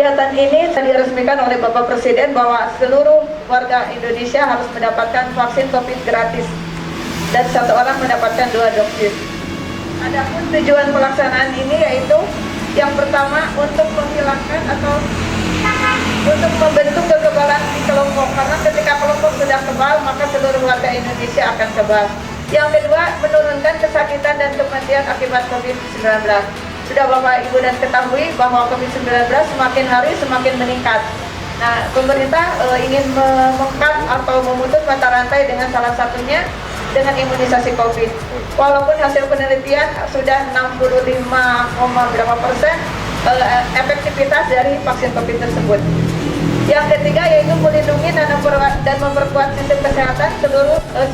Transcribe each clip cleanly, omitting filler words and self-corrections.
Kegiatan ini diresmikan oleh Bapak Presiden bahwa seluruh warga Indonesia harus mendapatkan vaksin COVID gratis dan satu orang mendapatkan 2 dosis. Adapun tujuan pelaksanaan ini yaitu yang pertama untuk menghilangkan atau untuk membentuk kekebalan di kelompok, karena ketika kelompok sudah kebal maka seluruh warga Indonesia akan kebal. Yang kedua, menurunkan kesakitan dan kematian akibat COVID-19. Sudah Bapak Ibu dan ketahui bahwa COVID-19 semakin hari semakin meningkat. Nah, pemerintah ingin mengkat atau memutus mata rantai dengan salah satunya dengan imunisasi COVID. Walaupun hasil penelitian sudah 65, berapa persen efektivitas dari vaksin COVID tersebut. Yang ketiga yaitu melindungi dan memperkuat sistem kesehatan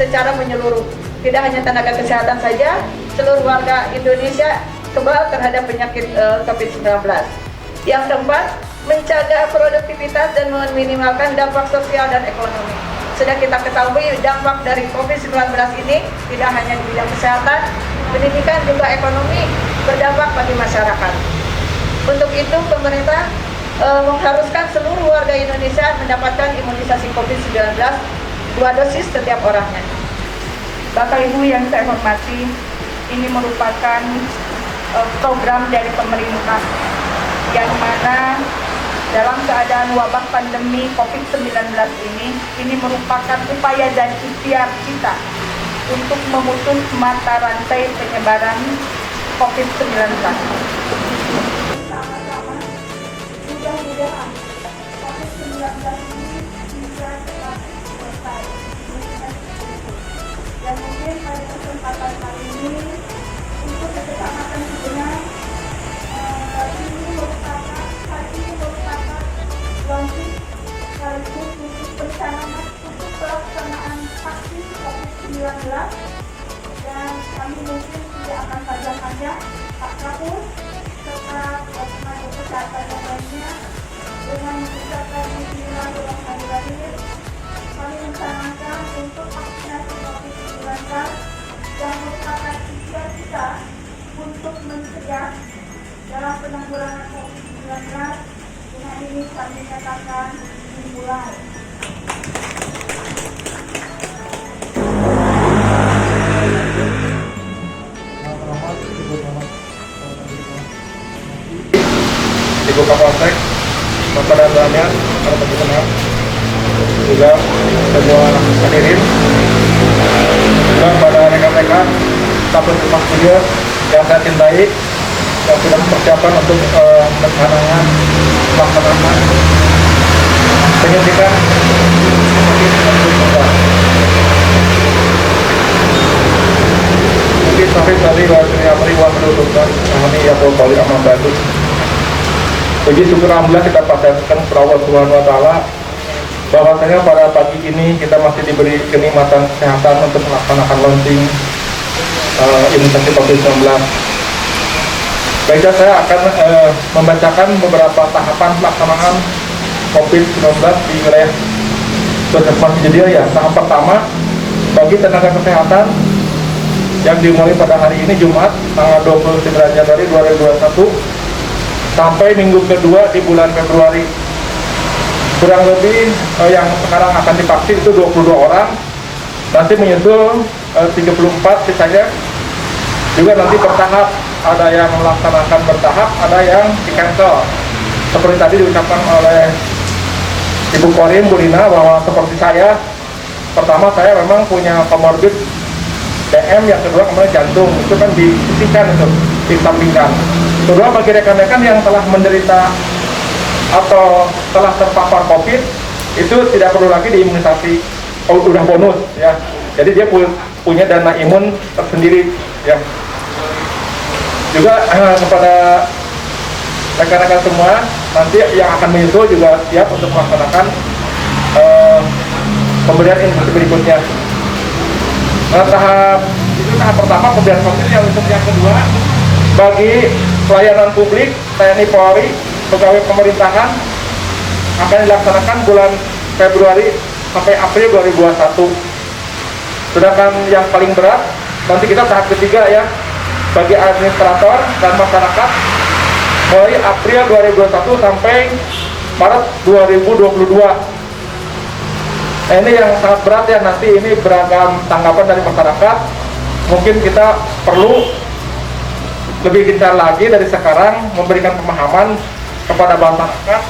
secara menyeluruh. Tidak hanya tenaga kesehatan saja, seluruh warga Indonesia kebal terhadap penyakit COVID-19. Yang keempat, menjaga produktivitas dan meminimalkan dampak sosial dan ekonomi. Sudah kita ketahui dampak dari COVID-19 ini tidak hanya di bidang kesehatan, pendidikan, juga ekonomi berdampak bagi masyarakat. Untuk itu pemerintah mengharuskan seluruh warga Indonesia mendapatkan imunisasi COVID-19 2 dosis setiap orangnya. Bapak Ibu yang saya hormati, ini merupakan program dari pemerintah yang mana dalam keadaan wabah pandemi COVID-19 ini merupakan upaya dan ikhtiar kita untuk memutus mata rantai penyebaran COVID-19. Mudah-mudahan COVID-19 ini bisa cepat selesai. Dan mungkin pada kesempatan kali ini untuk Kecamatan Cigenang ini merupakan launching sekaligus untuk bersama untuk pelaksanaan vaksin COVID-19, dan kami mungkin tidak akan saja Pak Kapus serta teman kesehatan yang lainnya dengan mengucapkan bismillah dalam hadir kami mencanangkan untuk vaksinasi COVID-19 yang merupakan ikhtiar kita untuk mencegah dalam penanggulangan COVID-19. Dengan ini kami nyatakan dimulai. Ibu Kapolsek, Bapak dan Banyak, para pendengar, juga semua hadirin, juga pada rekan-rekan status rumah kerja yang saya cintai, yang sudah mempersiapkan untuk pelaksanaan penyuntikan COVID-19. Mungkin sampai tadi ribuan pendudukkan kami yang Bali aman Bandung. Puji syukur alhamdulillah kita pasrahkan kepada Allah Subhanahu wa taala bahwasanya pada pagi ini kita masih diberi kenikmatan kesehatan untuk melaksanakan launching imunisasi COVID-19. Baiklah, saya akan membacakan beberapa tahapan pelaksanaan COVID-19 di wilayah Puskesmas Cijedil. Tahap pertama bagi tenaga kesehatan yang dimulai pada hari ini Jumat tanggal 29 Januari 2021 sampai minggu kedua di bulan Februari. Kurang lebih yang sekarang akan divaksin itu 22 orang, nanti menyusul 34 sisanya juga nanti bertahap, ada yang melaksanakan bertahap, ada yang di-cancel. Seperti tadi diucapkan oleh Ibu Korin, Bu Lina, bahwa seperti saya, pertama saya memang punya komorbid DM, yang kedua kemudian jantung, itu kan dihentikan, itu disampingkan. Kedua, bagi rekan-rekan yang telah menderita atau telah terpapar COVID, itu tidak perlu lagi diimunisasi, udah bonus ya. Jadi dia punya dana imun tersendiri ya. Juga kepada rekan-rekan semua, nanti yang akan menyusul juga siap untuk melaksanakan pemberian imunisasi berikutnya. Nah, tahap pertama pemberian vaksin. Yang untuk yang kedua, bagi pelayanan publik, TNI Polri, pegawai pemerintahan akan dilaksanakan bulan Februari sampai April 2021. Sedangkan yang paling berat nanti kita tahap ketiga ya, bagi administrator dan masyarakat mulai April 2021 sampai Maret 2022. Nah, ini yang sangat berat ya, nanti ini beragam tanggapan dari masyarakat. Mungkin kita perlu lebih gencar lagi dari sekarang memberikan pemahaman kepada masyarakat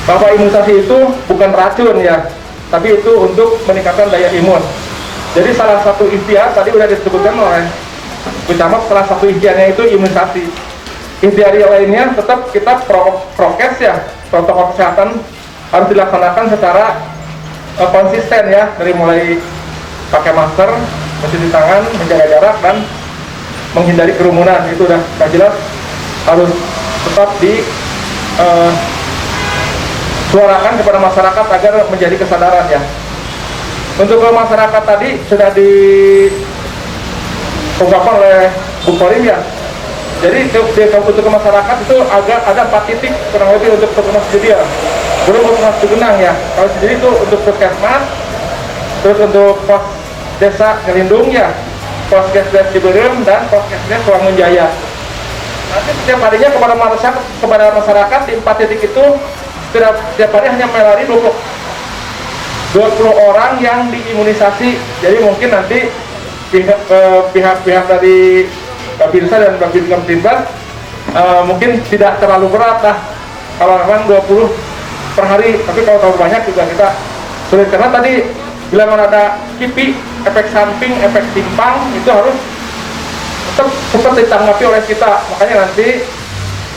bahwa imunisasi itu bukan racun ya, tapi itu untuk meningkatkan daya imun. Jadi salah satu ikhtiar tadi udah disebutkan oleh Bu Camat, salah satu ikhtiarnya itu imunisasi. Ikhtiar lainnya tetap kita prokes ya, protokol kesehatan harus dilaksanakan secara konsisten ya, dari mulai pakai masker, mencuci tangan, menjaga jarak, dan menghindari kerumunan. Itu udah jelas harus tetap suarakan kepada masyarakat agar menjadi kesadaran ya. Untuk masyarakat tadi sudah diungkapkan oleh Bu Korim ya. Jadi untuk masyarakat itu agak ada 4 titik kurang lebih untuk puskesmas Cijedil. Belum puskesmas Cugenang ya. Kalau Cijedil itu untuk puskesmas, terus untuk pos desa Ngelindung ya, Poskesdes Ciberem, dan Poskesdes Wangunjaya. Nanti setiap harinya kepada masyarakat di 4 titik itu setiap hari hanya melayani 20 orang yang diimunisasi. Jadi mungkin nanti pihak-pihak dari Babinsa dan Babin Kamtibas mungkin tidak terlalu berat lah kalau memang 20 per hari, tapi kalau terlalu banyak juga kita sulit, karena tadi bila mana ada KIPI, efek samping, efek simpang, itu harus tetap seperti ditanggapi oleh kita. Makanya nanti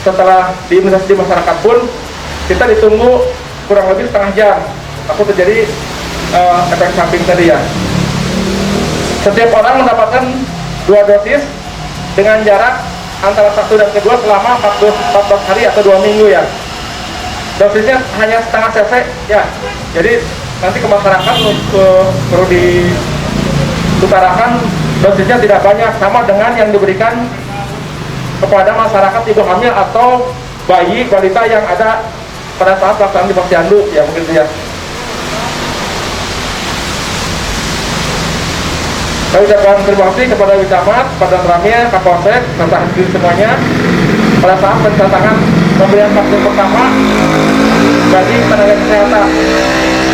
setelah diimunisasi di masyarakat pun kita ditunggu kurang lebih setengah jam takut terjadi efek samping tadi ya. Setiap orang mendapatkan 2 dosis dengan jarak antara satu dan kedua selama 14 hari atau 2 minggu ya. Dosisnya hanya setengah cc ya, jadi nanti ke masyarakat perlu diutarakan dosisnya tidak banyak, sama dengan yang diberikan kepada masyarakat ibu hamil atau bayi balita yang ada pada saat pelaksanaan di Posyandu ya, begitu ya. Saya ucapkan terima kasih kepada Bu Camat, kepada Ramil, Kapolsek, serta hadirin semuanya pada saat pencatangan pemberian vaksin pertama bagi tenaga kesehatan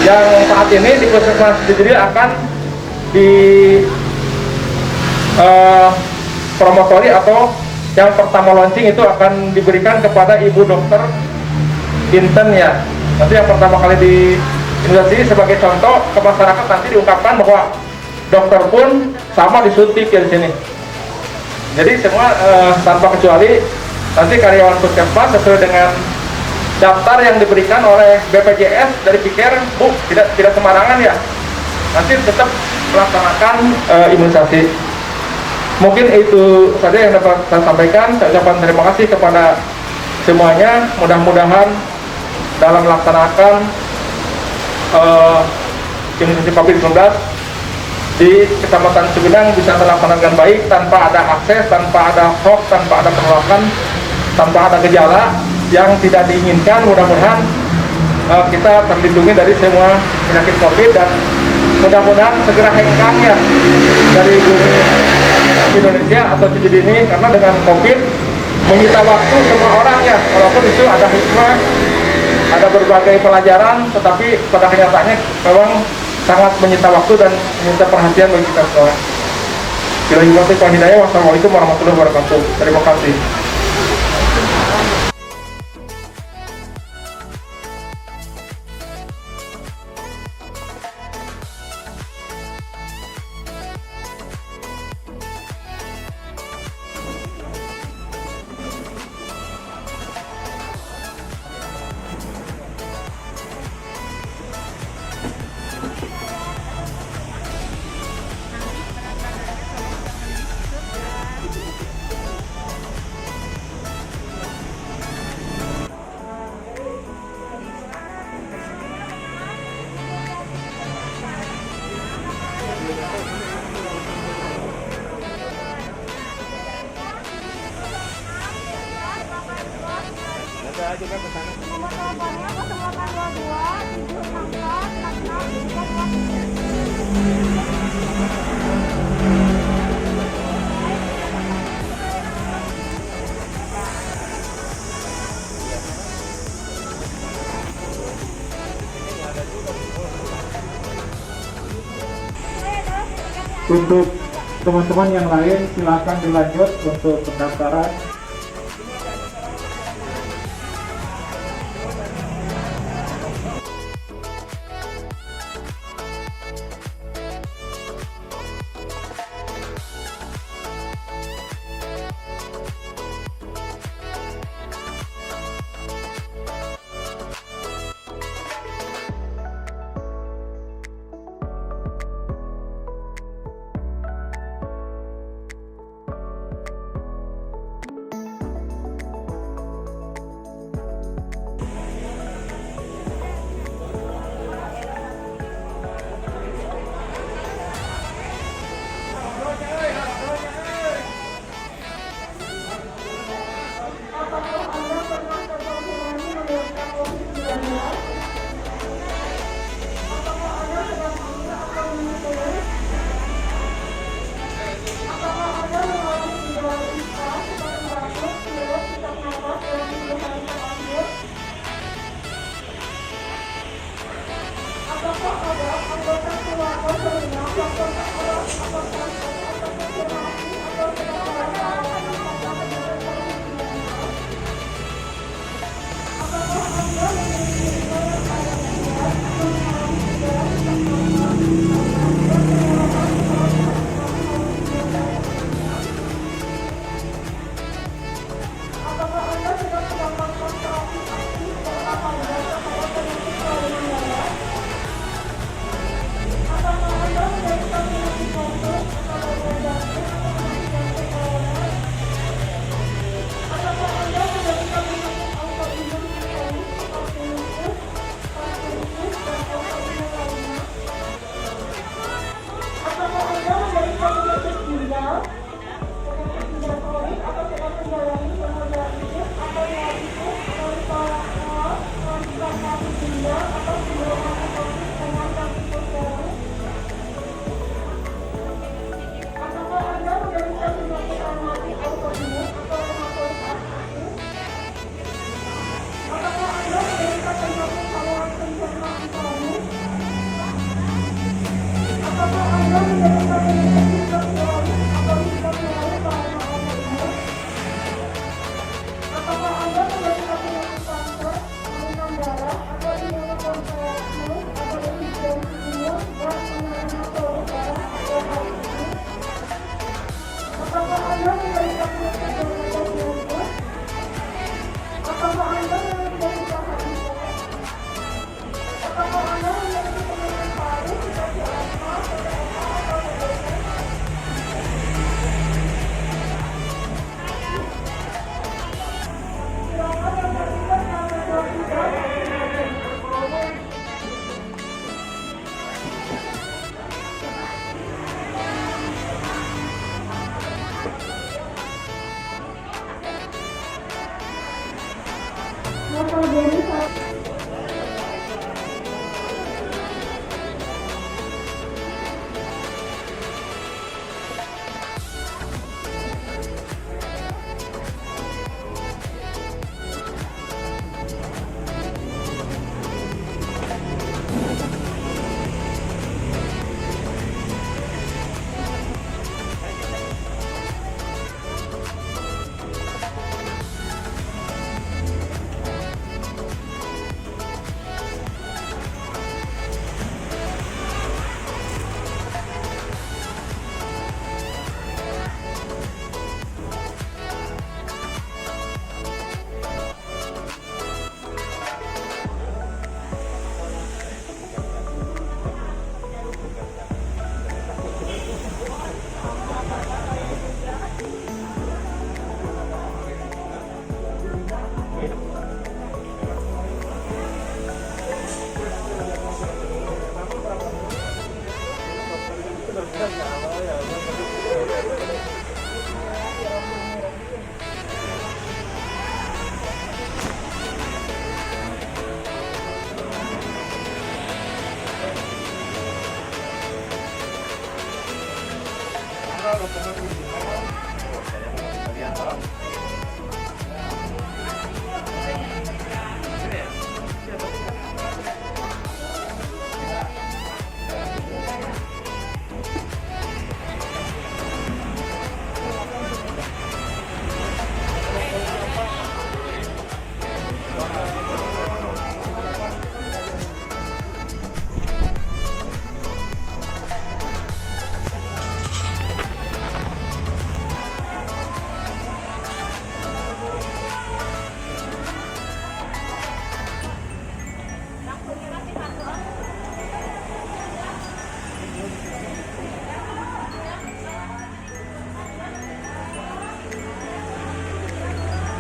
yang saat ini di Puskesmas Cijedil akan di promotori atau yang pertama launching itu akan diberikan kepada ibu dokter Inten ya. Nanti yang pertama kali di Indonesia sebagai contoh ke masyarakat, nanti diungkapkan bahwa dokter pun sama disuntik ya di sini. Jadi semua tanpa kecuali nanti karyawan puskesmas sesuai dengan daftar yang diberikan oleh BPJS dari Pikir, Bu, tidak sembarangan ya. Nanti tetap melaksanakan imunisasi. Mungkin itu saja yang dapat saya sampaikan. Saya ucapkan terima kasih kepada semuanya. Mudah-mudahan dalam melaksanakan imunisasi COVID-19 di Kecamatan Cugenang bisa terlaksana dengan baik, tanpa ada akses, tanpa ada hoax, tanpa ada penolakan, tanpa ada gejala yang tidak diinginkan. Mudah-mudahan kita terlindungi dari semua penyakit COVID, dan mudah-mudahan segera hengkang ya dari bumi Indonesia atau Cijedil ini, karena dengan COVID menyita waktu semua orang ya, walaupun itu ada hikmah, ada berbagai pelajaran, tetapi pada kenyataannya memang sangat menyita waktu dan menyita perhatian bagi kita semua. Billahi taufiq wal hidayah. Wassalamualaikum warahmatullahi wabarakatuh. Terima kasih. Juga ke sana. Nomor teleponnya 0822 764 66 34. Untuk teman-teman yang lain silakan dilanjut untuk pendaftaran.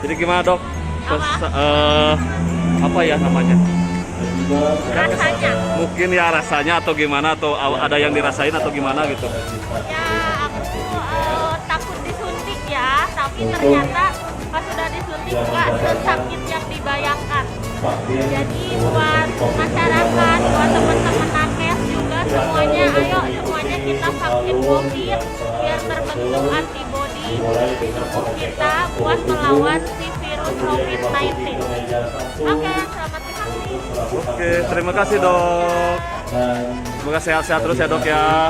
Jadi gimana dok? Apa ya namanya? Rasanya. Mungkin ya rasanya atau gimana, atau ada yang dirasain atau gimana gitu. Ya aku takut disuntik ya, tapi ternyata pas sudah disuntik nggak sesakit yang dibayangkan. Jadi buat masyarakat, buat teman-teman nakes juga semuanya, ayo semuanya kita vaksin COVID biar terbentuk antibodi di tubuh kita buat melawan si virus COVID-19. Oke, selamat divaksin. Oke, terima kasih dok. Semoga sehat-sehat terus ya dok ya.